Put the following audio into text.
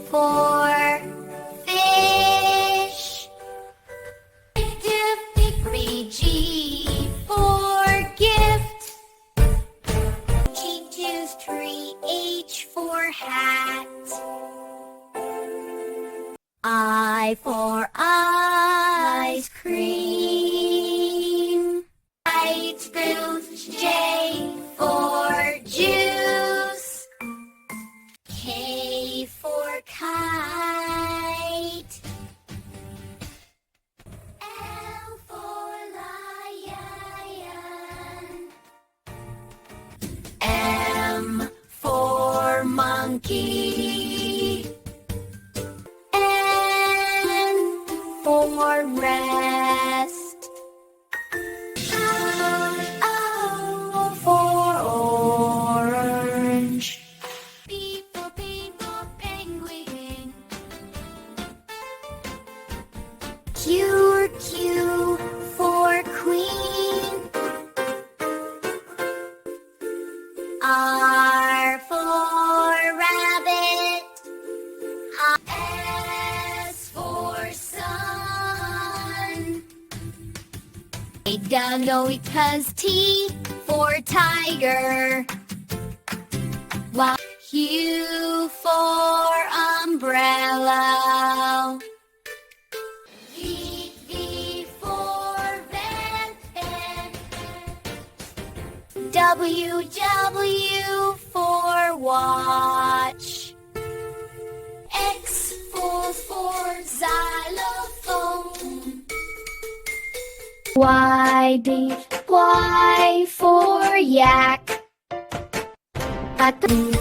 for fish. G for gift. G choose tree. H for hat. I for ice cream. Right fruit. J for juice. K for kite. L for lion. M for monkey. N for rest. O for orange. P for penguin. Q for queen. R for rabbit. S for sun. It gotta go because T for tiger. U for umbrella. V for van. W for watch. X for xylophone. Y for yak. At the